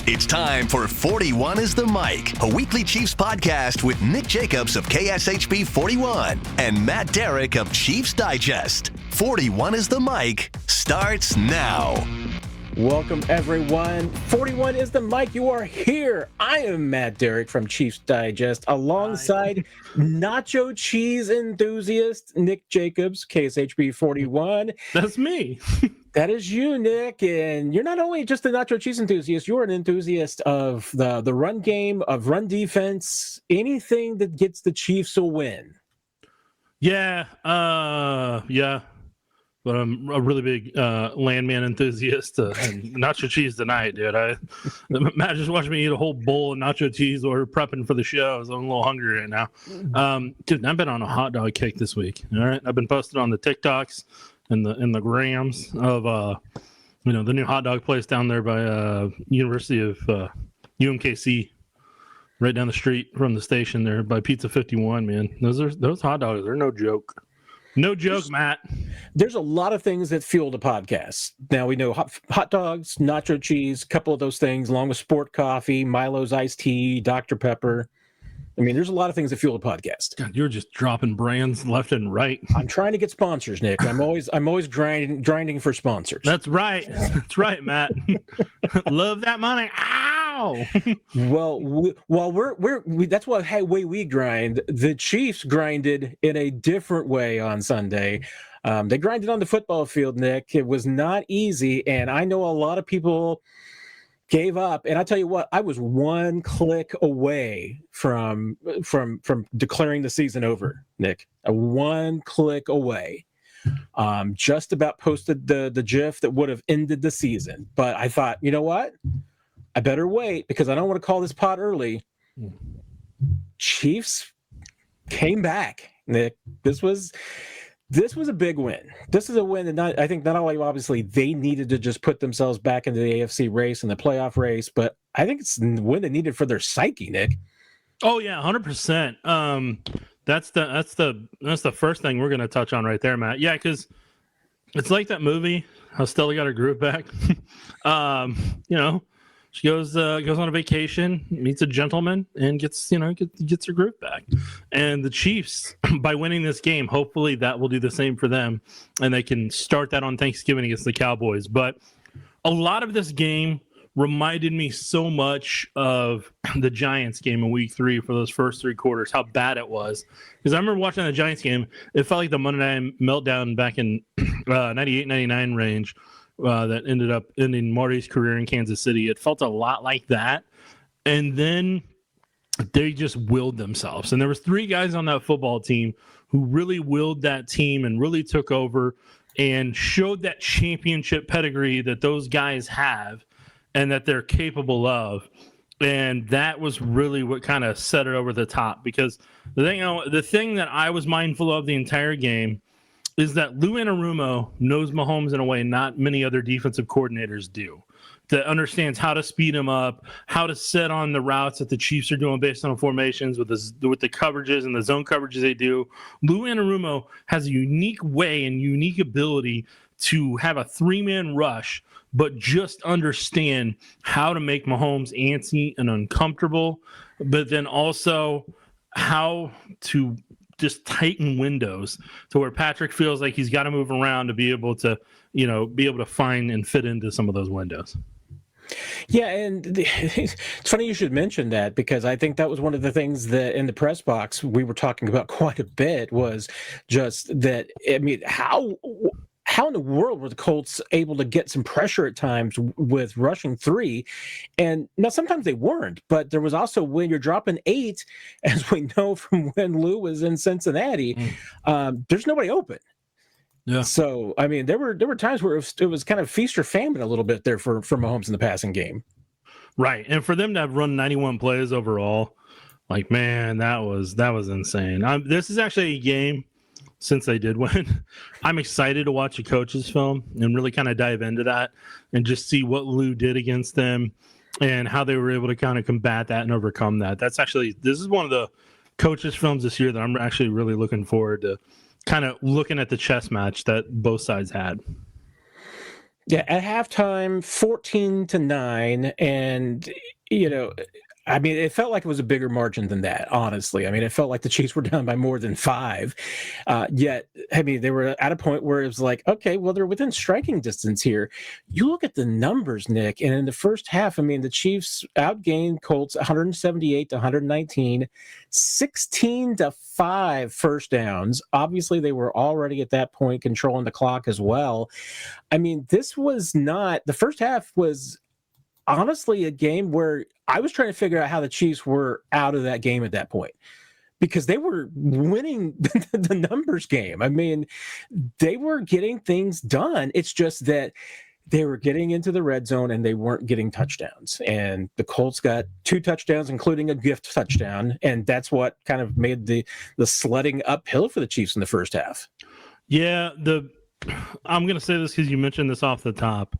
It's time for 41 is the Mic, a weekly Chiefs podcast with Nick Jacobs of KSHB 41 and Matt Derrick of Chiefs Digest. 41 is the Mic starts now. Welcome, everyone. 41 is the Mic. You are here. I am Matt Derrick from Chiefs Digest alongside nacho cheese enthusiast Nick Jacobs, KSHB 41. That's me. That is you, Nick. And you're not only just a nacho cheese enthusiast, you're an enthusiast of the run game, of run defense, anything that gets the Chiefs a win. Yeah. But I'm a really big landman enthusiast. And nacho cheese tonight, dude. Matt just watched me eat a whole bowl of nacho cheese or prepping for the show. So I'm a little hungry right now. Dude, I've been on a hot dog kick this week. All right, I've been posted on the TikToks and the grams of the new hot dog place down there by University of UMKC, right down the street from the station there by Pizza 51. Man, those hot dogs are no joke. No joke, Matt. There's a lot of things that fuel the podcast. Now we know hot dogs, nacho cheese, a couple of those things, along with sport coffee, Milo's iced tea, Dr. Pepper. I mean, there's a lot of things that fuel the podcast. God, you're just dropping brands left and right. I'm trying to get sponsors, Nick. I'm always grinding for sponsors. That's right. That's right, Matt. Love that money. Ow! Well, that's what way we grind. The Chiefs grinded in a different way on Sunday. They grinded on the football field, Nick. It was not easy, and I know a lot of people gave up. And I tell you what, I was one click away from declaring the season over, Nick. One click away. Just about posted the GIF that would have ended the season. But I thought, you know what? I better wait because I don't want to call this pot early. Chiefs came back, Nick. This was a big win. This is a win that I think not only obviously they needed to just put themselves back into the AFC race and the playoff race, but I think it's a win they needed for their psyche, Nick. Oh yeah, 100%. That's the first thing we're gonna touch on right there, Matt. Yeah, because it's like that movie, How Stella Got Her Groove Back. She goes on a vacation, meets a gentleman, and gets her groove back. And the Chiefs, by winning this game, hopefully that will do the same for them, and they can start that on Thanksgiving against the Cowboys. But a lot of this game reminded me so much of the Giants game in Week 3 for those first 3 quarters, how bad it was. Because I remember watching the Giants game, it felt like the Monday Night Meltdown back in 98, 99 range. That ended up ending Marty's career in Kansas City. It felt a lot like that. And then they just willed themselves. And there was 3 guys on that football team who really willed that team and really took over and showed that championship pedigree that those guys have and that they're capable of. And that was really what kind of set it over the top. Because the thing that I was mindful of the entire game is that Lou Anarumo knows Mahomes in a way not many other defensive coordinators do, that understands how to speed him up, how to set on the routes that the Chiefs are doing based on formations with the coverages and the zone coverages they do. Lou Anarumo has a unique way and unique ability to have a 3-man rush, but just understand how to make Mahomes antsy and uncomfortable, but then also how to just tighten windows to where Patrick feels like he's got to move around to be able to find and fit into some of those windows. Yeah, and it's funny you should mention that because I think that was one of the things that in the press box we were talking about quite a bit was just that, I mean, how in the world were the Colts able to get some pressure at times with rushing 3? And now sometimes they weren't, but there was also when you're dropping 8, as we know from when Lou was in Cincinnati, there's nobody open. Yeah. So, I mean, there were times where it was kind of feast or famine a little bit there for Mahomes in the passing game. Right. And for them to have run 91 plays overall, like, man, that was insane. This is actually a game, since they did win, I'm excited to watch a coach's film and really kind of dive into that and just see what Lou did against them and how they were able to kind of combat that and overcome that. This is one of the coaches' films this year that I'm actually really looking forward to kind of looking at the chess match that both sides had. Yeah, at halftime, 14-9, and I mean, it felt like it was a bigger margin than that, honestly. I mean, it felt like the Chiefs were down by more than 5. Yet, I mean, they were at a point where it was like, okay, well, they're within striking distance here. You look at the numbers, Nick, and in the first half, I mean, the Chiefs outgained Colts 178-119, 16-5 first downs. Obviously, they were already at that point controlling the clock as well. I mean, this was not, the first half was honestly a game where I was trying to figure out how the Chiefs were out of that game at that point, because they were winning the numbers game. I mean, they were getting things done. It's just that they were getting into the red zone and they weren't getting touchdowns. And the Colts got 2 touchdowns, including a gift touchdown. And that's what kind of made the sledding uphill for the Chiefs in the first half. Yeah, I'm going to say this because you mentioned this off the top.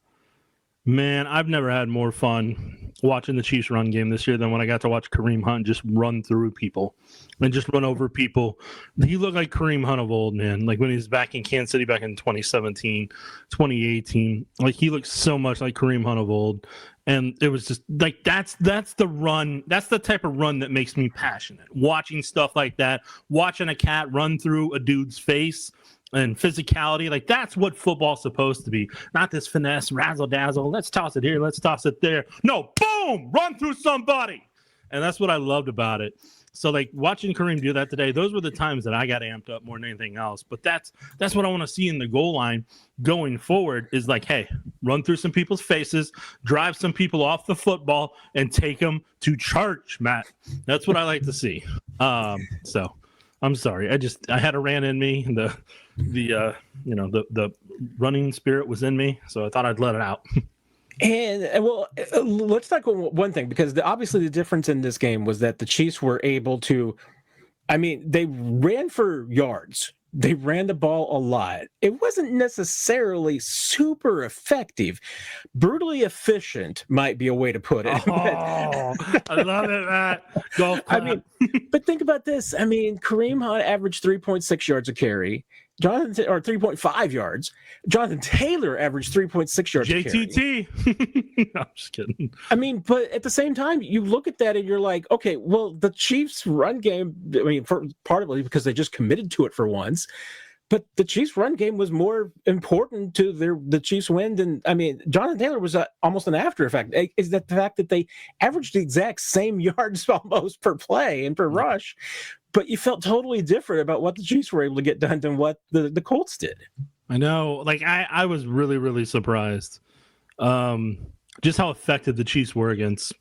Man, I've never had more fun watching the Chiefs run game this year than when I got to watch Kareem Hunt just run through people and just run over people. He looked like Kareem Hunt of old, man. Like when he was back in Kansas City back in 2017, 2018. Like he looked so much like Kareem Hunt of old. And it was just like that's the run. That's the type of run that makes me passionate. Watching stuff like that, watching a cat run through a dude's face. And physicality, like that's what football's supposed to be. Not this finesse, razzle dazzle. Let's toss it here. Let's toss it there. No, boom, run through somebody. And that's what I loved about it. So like watching Kareem do that today, those were the times that I got amped up more than anything else. But that's what I want to see in the goal line going forward is like, hey, run through some people's faces, drive some people off the football, and take them to church, Matt. That's what I like to see. So I'm sorry. I had a rant in me. The running spirit was in me, so I thought I'd let it out. And well, let's talk about one thing, because obviously the difference in this game was that the Chiefs were able to, I mean, they ran for yards. They ran the ball a lot. It wasn't necessarily super effective. Brutally efficient might be a way to put it. Oh, I love it, Matt. Golf clap. I mean, but think about this. I mean, Kareem Hunt averaged 3.6 yards a carry. Or 3.5 yards. Jonathan Taylor averaged 3.6 yards a carry. JTT. No, I'm just kidding. I mean, but at the same time, you look at that and you're like, okay, well, the Chiefs' run game, I mean, partly because they just committed to it for once, but the Chiefs' run game was more important to the Chiefs' win than, I mean, Jonathan Taylor was almost an after effect. Is that the fact that they averaged the exact same yards almost per play and per rush, but you felt totally different about what the Chiefs were able to get done than what the Colts did. I know. Like, I was really, really surprised just how effective the Chiefs were against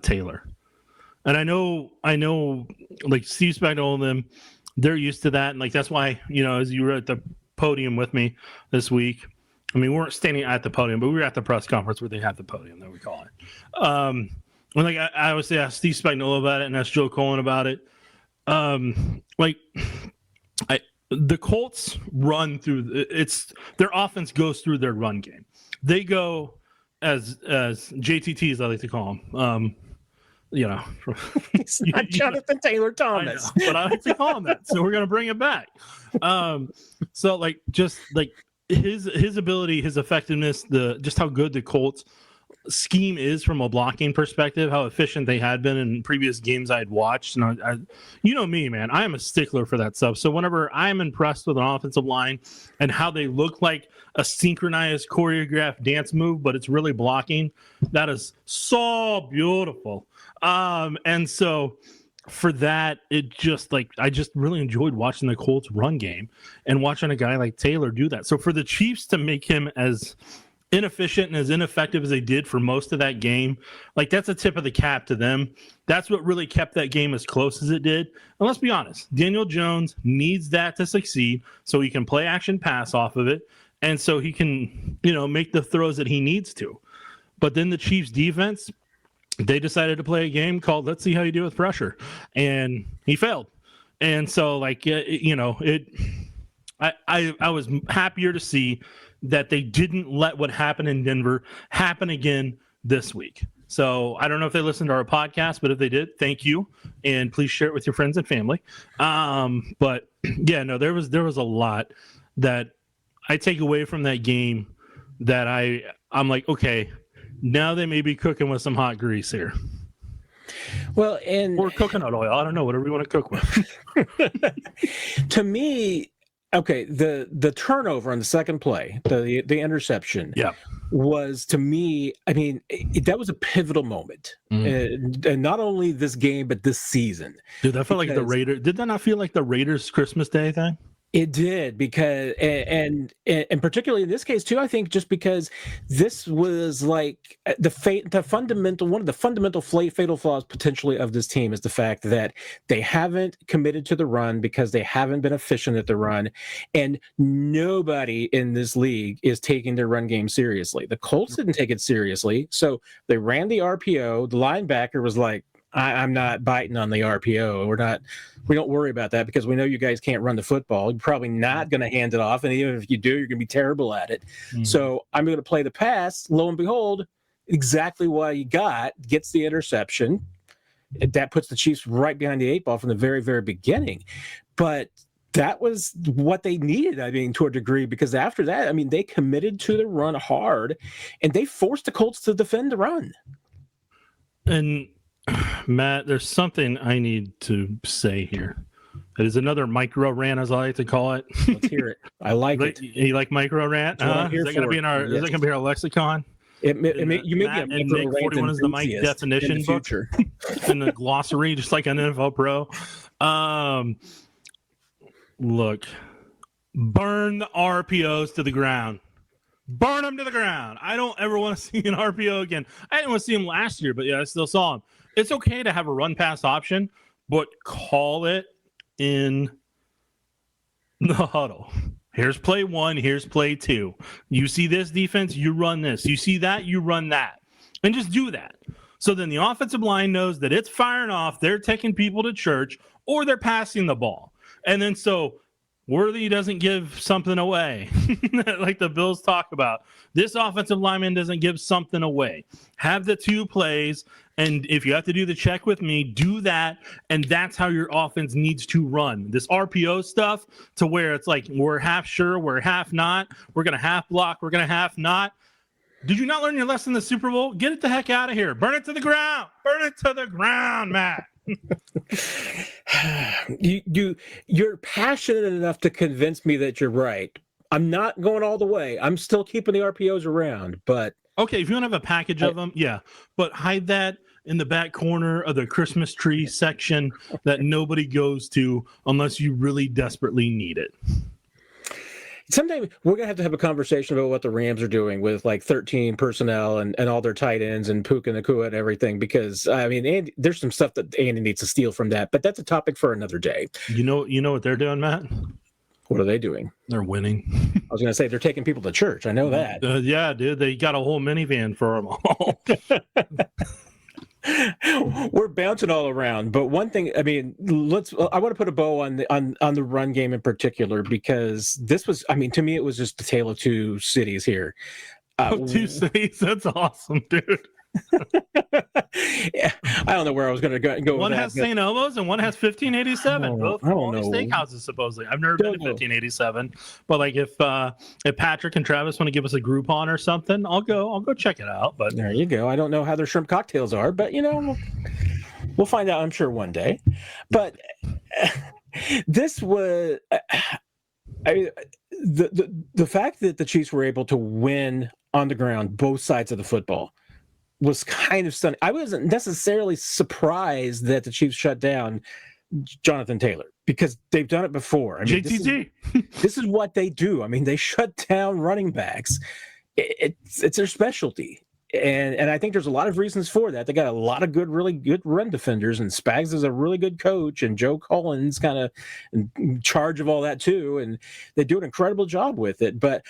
Taylor. And I know, like, Steve Spagnuolo and them, they're used to that. And, like, that's why, as you were at the podium with me this week, I mean, we weren't standing at the podium, but we were at the press conference where they had the podium, that we call it. When, like, I always ask Steve Spagnuolo about it and ask Joe Cohen about it. The Colts run through their offense goes through their run game. They go as JTTs, I like to call them. It's not Jonathan Taylor Thomas, but I like to call him that. So we're gonna bring it back. So like just like his ability, his effectiveness, just how good the Colts scheme is from a blocking perspective, how efficient they had been in previous games I had watched. And I you know me, man, I am a stickler for that stuff. So whenever I'm impressed with an offensive line and how they look like a synchronized choreographed dance move, but it's really blocking, that is so beautiful. And so for that, it just like, I just really enjoyed watching the Colts run game and watching a guy like Taylor do that. So for the Chiefs to make him as inefficient and as ineffective as they did for most of that game, like that's a tip of the cap to them. That's what really kept that game as close as it did. And let's be honest, Daniel Jones needs that to succeed so he can play action pass off of it. And so he can, make the throws that he needs to. But then the Chiefs defense, they decided to play a game called let's see how you do with pressure. And he failed. And so like, I was happier to see that they didn't let what happened in Denver happen again this week. So I don't know if they listened to our podcast, but if they did, thank you. And please share it with your friends and family. But yeah, no, there was a lot that I take away from that game that I'm like, okay, now they may be cooking with some hot grease here. Well, or coconut oil. I don't know, whatever you want to cook with. To me, okay, the turnover on the second play, the interception, was, to me, I mean, that was a pivotal moment, and not only this game but this season. Dude, that felt like the Raiders. Did that not feel like the Raiders Christmas Day thing? It did, because and particularly in this case too, I think just because this was like the fundamental, one of the fundamental fatal flaws potentially of this team is the fact that they haven't committed to the run because they haven't been efficient at the run, and nobody in this league is taking their run game seriously. The Colts didn't take it seriously, so they ran the RPO. The linebacker was like, I'm not biting on the RPO. We don't worry about that because we know you guys can't run the football. You're probably not going to hand it off. And even if you do, you're going to be terrible at it. So I'm going to play the pass. Lo and behold, exactly what you got, gets the interception. That puts the Chiefs right behind the eight ball from the very, very beginning. But that was what they needed, I mean, to a degree, because after that, I mean, they committed to the run hard and they forced the Colts to defend the run. And Matt, there's something I need to say here. It is another micro rant, as I like to call it. Let's hear it. I like it. You like micro rant? Is that going to be in our? Yes. Is that going to be our lexicon? You may be a and Nick 41 is the Mike definition in the future. In the glossary, just like an NFL pro. Look, burn the RPOs to the ground. Burn them to the ground. I don't ever want to see an RPO again. I didn't want to see him last year, but yeah, I still saw him. It's okay to have a run pass option, but call it in the huddle. Here's play 1. Here's play 2. You see this defense, you run this. You see that, you run that. And just do that. So then the offensive line knows that it's firing off. They're taking people to church or they're passing the ball. And then so Worthy doesn't give something away like the Bills talk about. This offensive lineman doesn't give something away. Have the 2 plays, and if you have to do the check with me, do that, and that's how your offense needs to run. This RPO stuff to where it's like we're half sure, we're half not, we're going to half block, we're going to half not. Did you not learn your lesson in the Super Bowl? Get it the heck out of here. Burn it to the ground. Burn it to the ground, Matt. You're passionate enough to convince me that you're right. I'm not going all the way. I'm still keeping the RPOs around, but okay, if you want to have a package of them, yeah, but hide that in the back corner of the Christmas tree section that nobody goes to unless you really desperately need it. Sometime we're going to have a conversation about what the Rams are doing with like 13 personnel and all their tight ends and Puka Nacua and everything, because I mean, Andy, there's some stuff that Andy needs to steal from that, but that's a topic for another day. You know what they're doing, Matt? What are they doing? They're winning. I was going to say they're taking people to church. I know that. Yeah, dude, they got a whole minivan for them all. We're bouncing all around, but one thing, I mean, I want to put a bow on the run game in particular, because this was, I mean, to me, it was just the tale of 2 cities here. 2 cities? That's awesome, dude. Yeah, I don't know where I was going to go. One has St. Elmo's and one has 1587. Both quality steakhouses, supposedly. I've never been to 1587, but like if Patrick and Travis want to give us a Groupon or something, I'll go check it out. But there you go. I don't know how their shrimp cocktails are, but we'll find out, I'm sure, one day. But this was the fact that the Chiefs were able to win on the ground, both sides of the football, was kind of stunning. I wasn't necessarily surprised that the Chiefs shut down Jonathan Taylor, because they've done it before. I mean, JTT. This is what they do. I mean, they shut down running backs. It's their specialty. And I think there's a lot of reasons for that. They got a lot of really good run defenders, and Spags is a really good coach, and Joe Collins kind of in charge of all that too, and they do an incredible job with it. But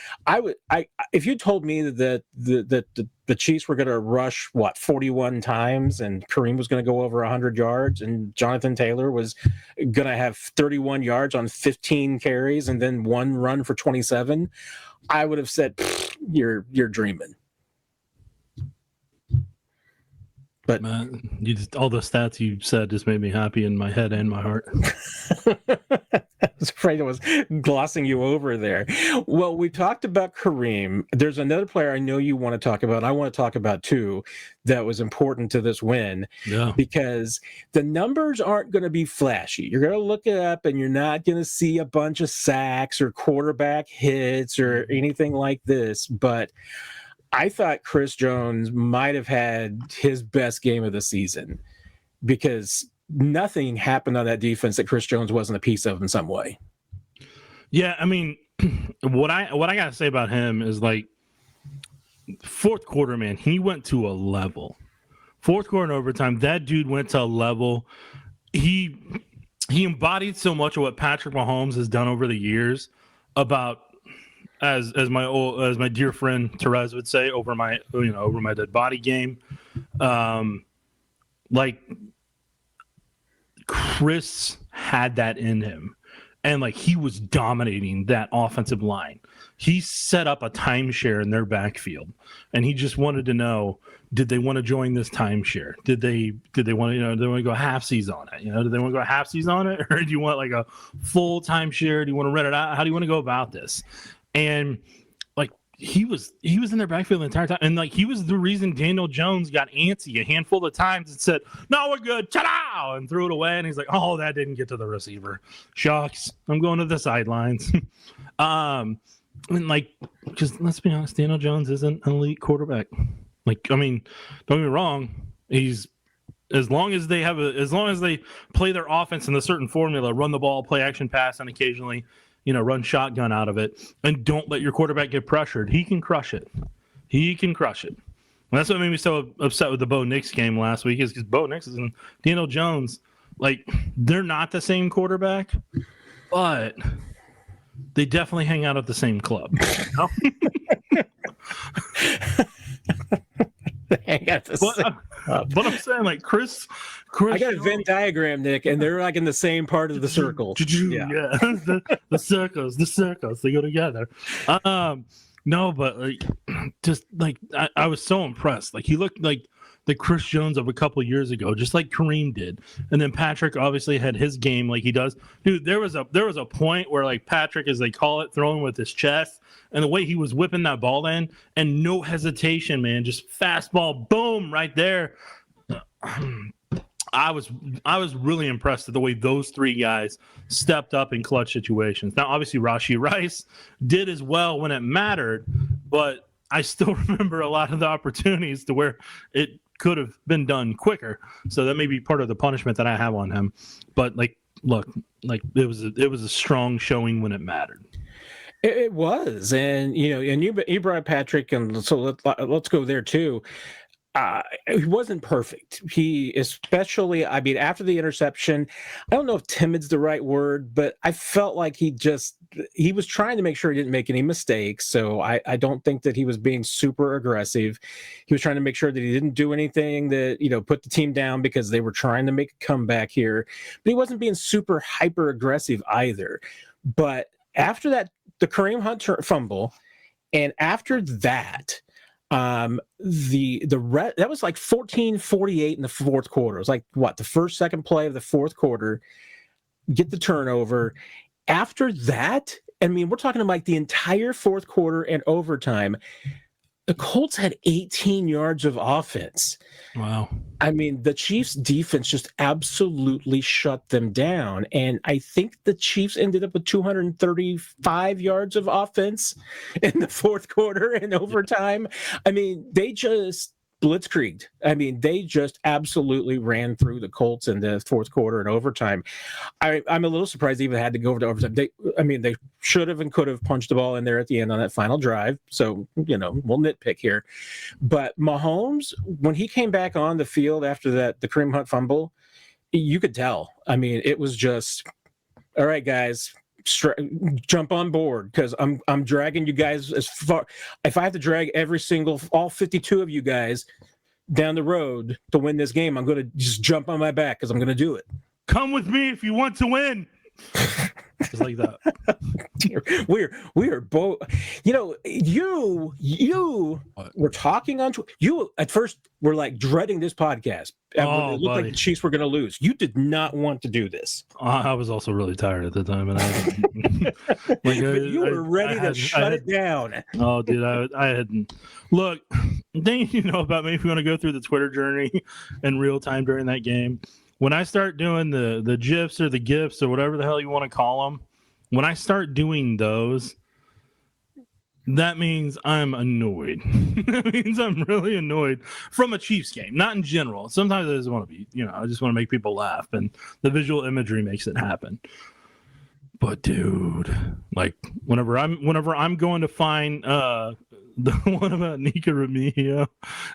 if you told me that the Chiefs were going to rush 41 times, and Kareem was going to go over 100 yards, and Jonathan Taylor was going to have 31 yards on 15 carries, and then 1 run for 27, I would have said, "You're dreaming." But all the stats you said just made me happy in my head and my heart. was afraid I was glossing you over there. Well, we talked about Kareem. There's another player I know you want to talk about. I want to talk about too, that was important to this win. Yeah. Because the numbers aren't going to be flashy. You're going to look it up and you're not going to see a bunch of sacks or quarterback hits or anything like this. But I thought Chris Jones might have had his best game of the season, because nothing happened on that defense that Chris Jones wasn't a piece of in some way. Yeah, I mean, what I gotta say about him is, like, fourth quarter, man, he went to a level. Fourth quarter and overtime, that dude went to a level. He embodied so much of what Patrick Mahomes has done over the years, about, as my dear friend Therese would say, over my dead body game. Like, Chris had that in him, and like, he was dominating that offensive line. He set up a timeshare in their backfield, and he just wanted to know, did they want to join this timeshare? Did they want to, they want to go halfsies on it? Do they want to go halfsies on it, or do you want like a full timeshare? Do you want to rent it out? How do you want to go about this? And like, he was in their backfield the entire time, and like, he was the reason Daniel Jones got antsy a handful of times and said, "No, we're good, ta-da!" and threw it away. And he's like, "Oh, that didn't get to the receiver. Shucks, I'm going to the sidelines." And like, because let's be honest, Daniel Jones isn't an elite quarterback. Like, I mean, don't get me wrong, he's, as long as they play their offense in a certain formula, run the ball, play action pass, and occasionally, run shotgun out of it, and don't let your quarterback get pressured, he can crush it. And that's what made me so upset with the Bo Nix game last week, is because Bo Nix and Daniel Jones, like, they're not the same quarterback, but they definitely hang out at the same club. But I'm saying, like, Chris I got a Venn diagram, Nick, and they're like in the same part of the circle. Yeah. the circles, they go together. No, but like, just like, I was so impressed. Like, he looked like the Chris Jones of a couple years ago, just like Kareem did. And then Patrick obviously had his game like he does. Dude, there was a point where, like, Patrick, as they call it, throwing with his chest, and the way he was whipping that ball in, and no hesitation, man, just fastball, boom, right there. I was really impressed at the way those three guys stepped up in clutch situations. Now, obviously, Rashee Rice did as well when it mattered, but I still remember a lot of the opportunities to where it could have been done quicker. So that may be part of the punishment that I have on him. But like, look, like, it was a strong showing when it mattered. It was, and you brought Patrick, and so let's go there too. He wasn't perfect. He, especially, I mean, after the interception, I don't know if timid's the right word, but I felt like he was trying to make sure he didn't make any mistakes. So I don't think that he was being super aggressive. He was trying to make sure that he didn't do anything that, put the team down, because they were trying to make a comeback here. But he wasn't being super hyper aggressive either. But after that, the Kareem Hunt fumble, and after that, that was like 14-48 in the fourth quarter. It was like, the second play of the fourth quarter, get the turnover. After that, I mean, we're talking about like the entire fourth quarter and overtime, the Colts had 18 yards of offense. Wow. I mean, the Chiefs' defense just absolutely shut them down. And I think the Chiefs ended up with 235 yards of offense in the fourth quarter and overtime. I mean, they just blitzkrieged. I mean, they just absolutely ran through the Colts in the fourth quarter and overtime. I'm a little surprised they even had to go over to overtime. They should have and could have punched the ball in there at the end on that final drive. So, we'll nitpick here. But Mahomes, when he came back on the field after the Kareem Hunt fumble, you could tell. I mean, it was just, all right, guys, jump on board, because I'm dragging you guys as far. If I have to drag all 52 of you guys down the road to win this game, I'm going to just jump on my back, because I'm going to do it. Come with me if you want to win. just like that. we are both. You were talking on Twitter. You at first were like dreading this podcast. It looked like the Chiefs were going to lose. You did not want to do this. I was also really tired at the time, and you were ready to shut it down. Oh, dude, I hadn't. Look, thing you know about me, if you want to go through the Twitter journey in real time during that game, when I start doing the GIFs or the GIFs or whatever the hell you want to call them, when I start doing those, that means I'm annoyed. That means I'm really annoyed from a Chiefs game, not in general. Sometimes I just want to be, I just want to make people laugh, and the visual imagery makes it happen. But dude, like whenever I'm going to find the one about Nika Remigio,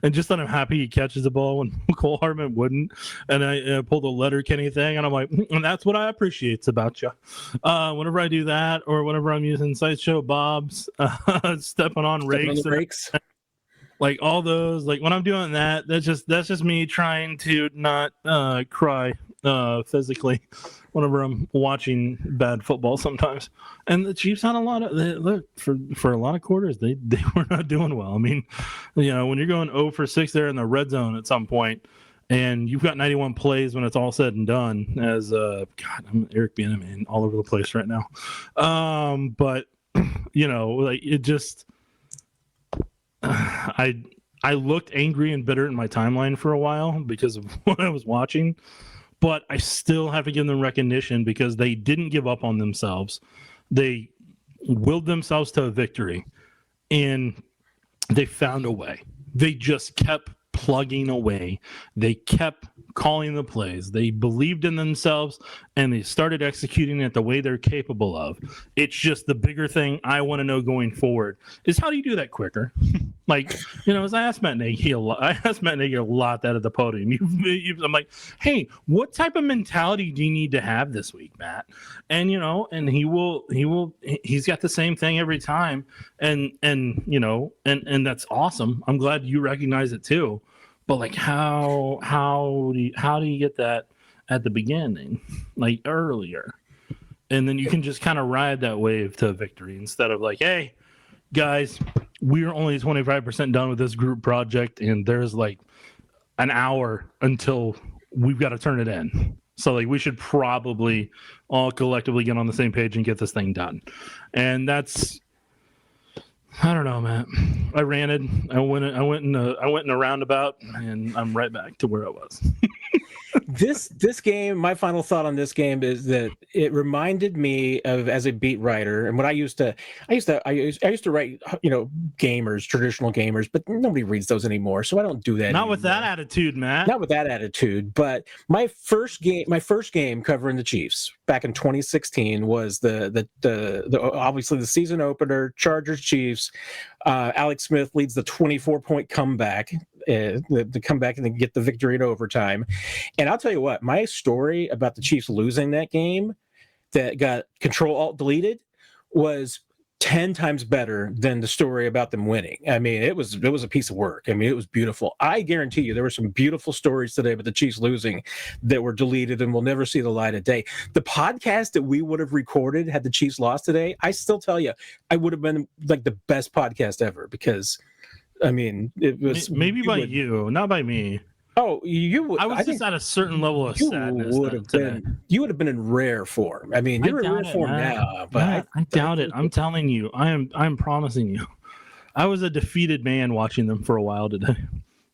and just that I'm happy he catches the ball when Cole Hartman wouldn't, and I pulled a Letterkenny thing, and I'm like, and that's what I appreciate about you. Whenever I do that, or whenever I'm using Sideshow Bob's stepping on rakes, like all those, like when I'm doing that, that's just me trying to not cry physically whenever I'm watching bad football sometimes. And the Chiefs had a lot of for a lot of quarters, they were not doing well. I mean, when you're going 0 for 6 there in the red zone at some point, and you've got 91 plays when it's all said and done, as I'm Eric Bieniemy all over the place right now. But like it just I looked angry and bitter in my timeline for a while because of what I was watching. But I still have to give them recognition because they didn't give up on themselves. They willed themselves to a victory, and they found a way. They just kept plugging away. They kept calling the plays. They believed in themselves, and they started executing it the way they're capable of. It's just the bigger thing I want to know going forward is, how do you do that quicker? Like, as I asked Matt Nagy a lot that at the podium. I'm like, hey, what type of mentality do you need to have this week, Matt? And and he's got the same thing every time, and that's awesome. I'm glad you recognize it too. But like, how do you get that at the beginning, like earlier, and then you can just kind of ride that wave to victory instead of like, hey, guys, we're only 25% done with this group project, and there's like an hour until we've got to turn it in. So like, we should probably all collectively get on the same page and get this thing done. And that's, I don't know, man. I ranted. I went in a roundabout, and I'm right back to where I was. This game, my final thought on this game is that it reminded me of, as a beat writer, and what I used to write, gamers, traditional gamers, but nobody reads those anymore, so I don't do that. Not anymore. With that attitude, Matt. Not with that attitude. But my first game covering the Chiefs back in 2016 was the obviously the season opener, Chargers Chiefs. Alex Smith leads the 24-point comeback. The comeback and then get the victory in overtime. And I'll tell you what, my story about the Chiefs losing that game that got Control-Alt-Deleted was 10 times better than the story about them winning. I mean, it was a piece of work. I mean, it was beautiful. I guarantee you there were some beautiful stories today about the Chiefs losing that were deleted and will never see the light of day. The podcast that we would have recorded had the Chiefs lost today, I still tell you, I would have been like the best podcast ever, because I mean, it was maybe by you, not by me. Oh, you! I was just at a certain level of sadness. You would have been in rare form. I mean, you're in rare form now, but I doubt it. I'm telling you, I'm promising you. I was a defeated man watching them for a while today.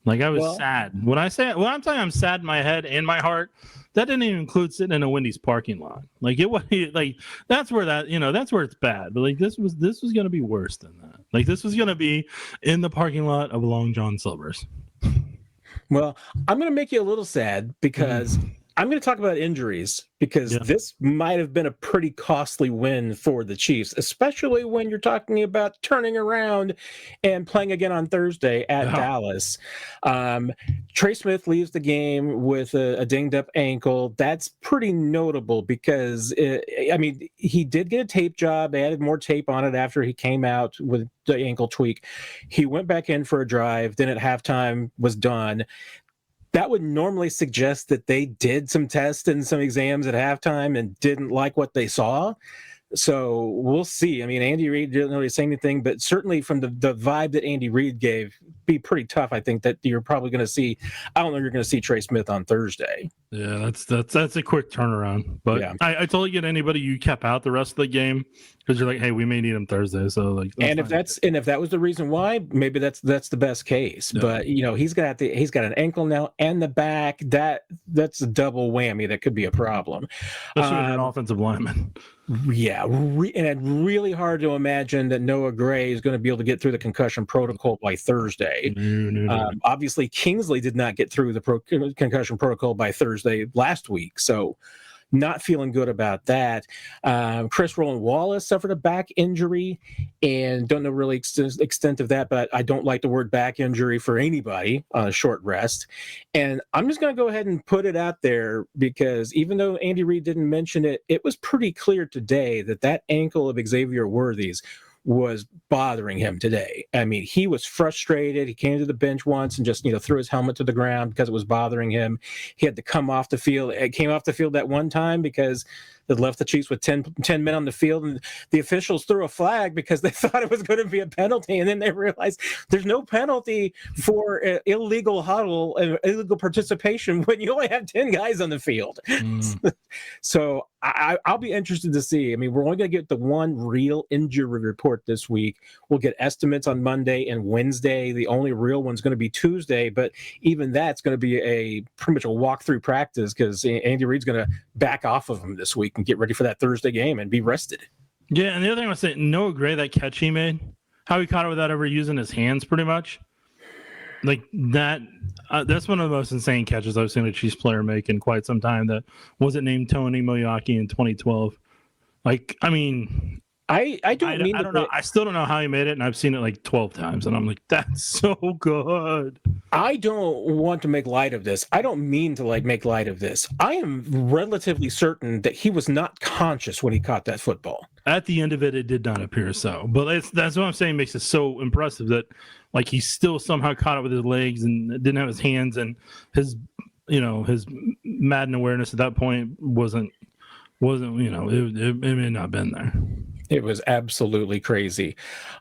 Like, I was sad. When I'm telling you I'm sad in my head and my heart, that didn't even include sitting in a Wendy's parking lot. Like, it was like, that's where that's where it's bad. But like, this was going to be worse than that. Like, this was going to be in the parking lot of Long John Silver's. Well, I'm going to make you a little sad because I'm going to talk about injuries, because this might have been a pretty costly win for the Chiefs, especially when you're talking about turning around and playing again on Thursday at Dallas. Trey Smith leaves the game with a dinged up ankle. That's pretty notable because, he did get a tape job. They added more tape on it after he came out with the ankle tweak. He went back in for a drive, then at halftime was done. that would normally suggest that they did some tests and some exams at halftime and didn't like what they saw. So we'll see. I mean, Andy Reid didn't really say anything, but certainly from the vibe that Andy Reid gave, be pretty tough. I think that you're probably going to see. I don't know. You're going to see Trey Smith on Thursday. Yeah, that's a quick turnaround. But yeah. I totally get anybody you kept out the rest of the game because you're like, hey, we may need him Thursday. So like, and if that was the reason why, maybe that's the best case. Yeah. But he's got an ankle now and the back. That's a double whammy. That could be a problem. Especially with an offensive lineman. Yeah, and it's really hard to imagine that Noah Gray is going to be able to get through the concussion protocol by Thursday. No. Obviously, Kingsley did not get through the concussion protocol by Thursday last week, so not feeling good about that. Chris Roland Wallace suffered a back injury, and don't know really extent of that, but I don't like the word back injury for anybody on a short rest. And I'm just going to go ahead and put it out there because even though Andy Reid didn't mention it, it was pretty clear today that ankle of Xavier Worthy's was bothering him today. I mean, he was frustrated. He came to the bench once and just, threw his helmet to the ground because it was bothering him. He had to come off the field. It came off the field that one time because they left the Chiefs with 10 men on the field, and the officials threw a flag because they thought it was going to be a penalty, and then they realized there's no penalty for illegal huddle and illegal participation when you only have 10 guys on the field. So I'll be interested to see. I mean, we're only going to get the one real injury report this week. We'll get estimates on Monday and Wednesday. The only real one's going to be Tuesday, but even that's going to be pretty much a walkthrough practice because Andy Reid's going to back off of him this week and get ready for that Thursday game and be rested. Yeah, and the other thing I was saying, Noah Gray, that catch he made, how he caught it without ever using his hands pretty much. Like that, that's one of the most insane catches I've seen a Chiefs player make in quite some time. That wasn't named Tony Moyaki in 2012. Like, I mean, I don't know. I still don't know how he made it, and I've seen it like 12 times, and I'm like, that's so good. I don't want to make light of this. I don't mean to make light of this. I am relatively certain that he was not conscious when he caught that football. At the end of it, it did not appear so. But that's what I'm saying makes it so impressive that he still somehow caught it with his legs and didn't have his hands, and his Madden awareness at that point wasn't it may not have been there. It was absolutely crazy.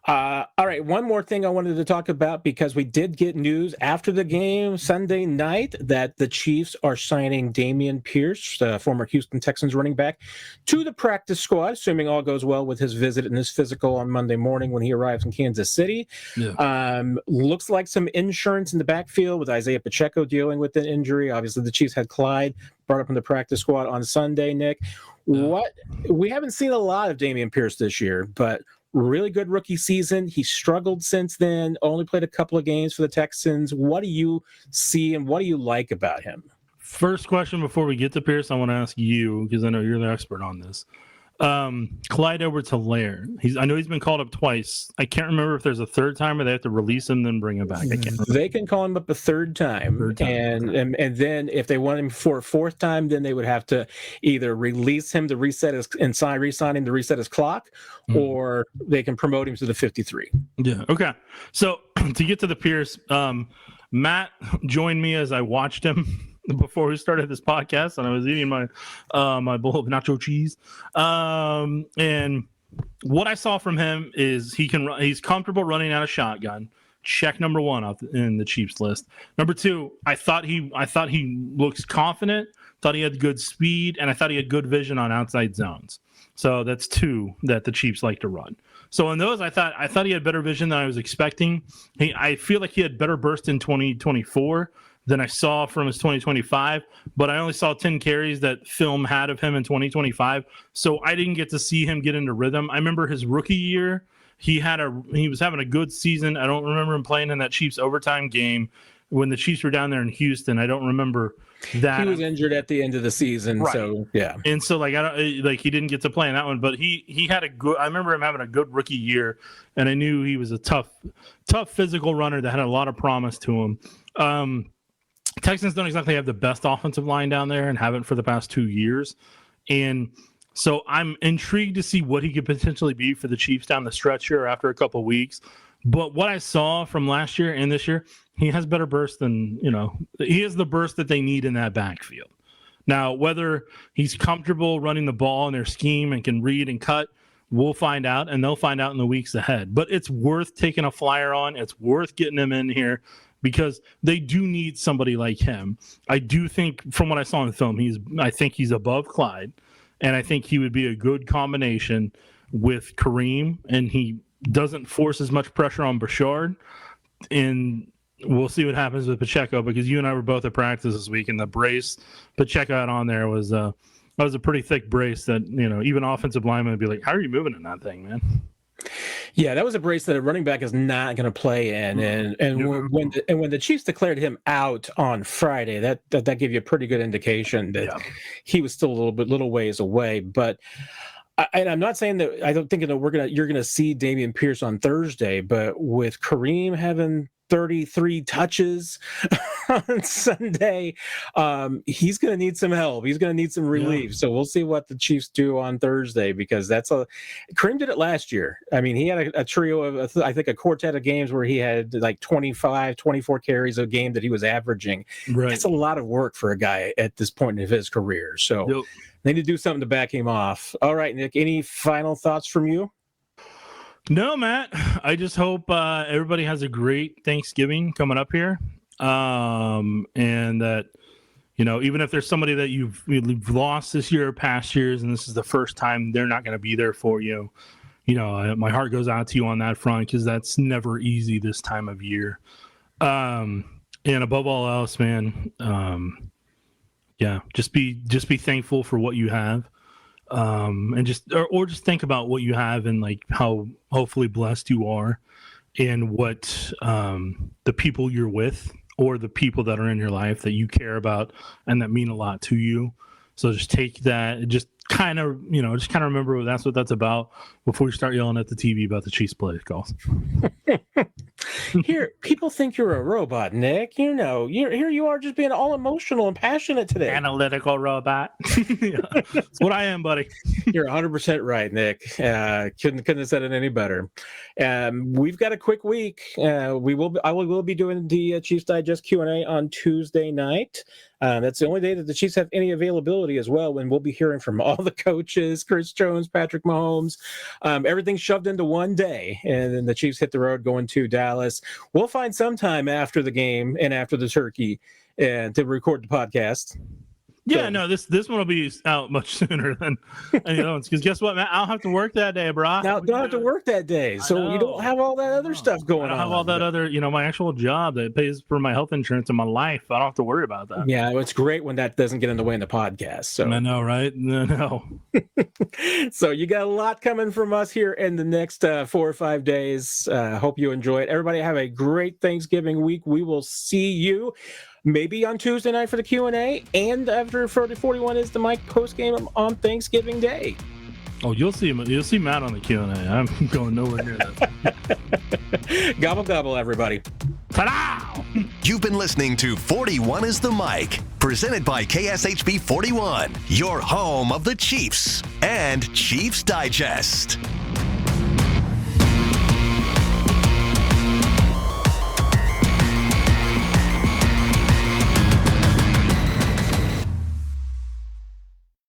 All right, one more thing I wanted to talk about because we did get news after the game Sunday night that the Chiefs are signing Dameon Pierce, the former Houston Texans running back, to the practice squad, assuming all goes well with his visit and his physical on Monday morning when he arrives in Kansas City. Yeah. Looks like some insurance in the backfield with Isaiah Pacheco dealing with an injury. Obviously, the Chiefs had Clyde brought up in the practice squad on Sunday, Nick. We haven't seen a lot of Dameon Pierce this year, but really good rookie season. He struggled since then, only played a couple of games for the Texans. What do you see and what do you like about him? First question before we get to Pierce, I want to ask you, because I know you're the expert on this. Clyde Edwards-Helaire. I know he's been called up twice. I can't remember if there's a third time or they have to replace him then bring him back. I can't remember. They can call him up a third time. And then if they want him for a fourth time, then they would have to either release him to reset his and re-sign him to reset his clock, or they can promote him to the 53. Yeah. Okay. So to get to the Pierce, Matt joined me as I watched him before we started this podcast, and I was eating my my bowl of nacho cheese. And what I saw from him is he's comfortable running out of shotgun. Check number one off in the Chiefs list. Number two, I thought he looks confident. Thought he had good speed, and I thought he had good vision on outside zones. So that's two that the Chiefs like to run. So in those, I thought he had better vision than I was expecting. I feel like he had better burst in 2024 than I saw from his 2025, but I only saw 10 carries that film had of him in 2025, so I didn't get to see him get into rhythm. I remember his rookie year, he was having a good season. I don't remember him playing in that Chiefs overtime game when the Chiefs were down there in Houston. I don't remember that. He was injured at the end of the season, right. So yeah. And so he didn't get to play in that one, but he had a good. I remember him having a good rookie year, and I knew he was a tough physical runner that had a lot of promise to him. Texans don't exactly have the best offensive line down there and haven't for the past 2 years. And so I'm intrigued to see what he could potentially be for the Chiefs down the stretch here after a couple of weeks. But what I saw from last year and this year, he has better burst than, he has the burst that they need in that backfield. Now, whether he's comfortable running the ball in their scheme and can read and cut, we'll find out, and they'll find out in the weeks ahead. But it's worth taking a flyer on. It's worth getting him in here because they do need somebody like him. I do think, from what I saw in the film, I think he's above Clyde, and I think he would be a good combination with Kareem, and he doesn't force as much pressure on Bouchard. And we'll see what happens with Pacheco, because you and I were both at practice this week, and the brace Pacheco had on there was a pretty thick brace that, even offensive linemen would be like, how are you moving in that thing, man? Yeah, that was a brace that a running back is not going to play in, and when the Chiefs declared him out on Friday, that gave you a pretty good indication that he was still a little ways away. But I'm not saying that I don't think you're gonna see Dameon Pierce on Thursday, but with Kareem having 33 touches on Sunday, he's going to need some help. He's going to need some relief. Yeah. So we'll see what the Chiefs do on Thursday, because Kareem did it last year. I mean, he had a trio of, I think, a quartet of games where he had like 25, 24 carries a game that he was averaging. Right. That's a lot of work for a guy at this point in his career. So they need to do something to back him off. All right, Nick, any final thoughts from you? No, Matt. I just hope everybody has a great Thanksgiving coming up here, and that even if there's somebody that you've lost this year or past years, and this is the first time they're not going to be there for you, my heart goes out to you on that front, because that's never easy this time of year. And above all else, man, just be thankful for what you have. And just think about what you have and like how hopefully blessed you are, and what the people you're with, or the people that are in your life that you care about and that mean a lot to you. So just take that, just kind of remember that's what that's about before you start yelling at the TV about the Chiefs play calls. Here, people think you're a robot, Nick. Here you are, just being all emotional and passionate today. Analytical robot. That's what I am, buddy. You're 100% right, Nick. Couldn't have said it any better. We've got a quick week. I will be doing the Chiefs Digest Q&A on Tuesday night. That's the only day that the Chiefs have any availability as well, when we'll be hearing from all the coaches, Chris Jones, Patrick Mahomes. Everything's shoved into one day, and then the Chiefs hit the road going to Dallas. We'll find some time after the game and after the turkey to record the podcast. Yeah, no, this one will be out much sooner than any other ones. Because guess what, Matt? I'll have to work that day, bro. Now, don't have to work that day, so you don't have all that other stuff going on. I don't have all that other, my actual job that pays for my health insurance and my life. I don't have to worry about that. Yeah, it's great when that doesn't get in the way in the podcast. So I know, right? No. So you got a lot coming from us here in the next 4 or 5 days. Hope you enjoy it. Everybody have a great Thanksgiving week. We will see you maybe on Tuesday night for the Q&A, and after 41 is the Mike post game on Thanksgiving Day. Oh, you'll see Matt on the Q&A. I'm going nowhere near that. Gobble gobble, everybody. Ta-da! You've been listening to 41 is the Mic, presented by KSHB 41, your home of the Chiefs and Chiefs Digest.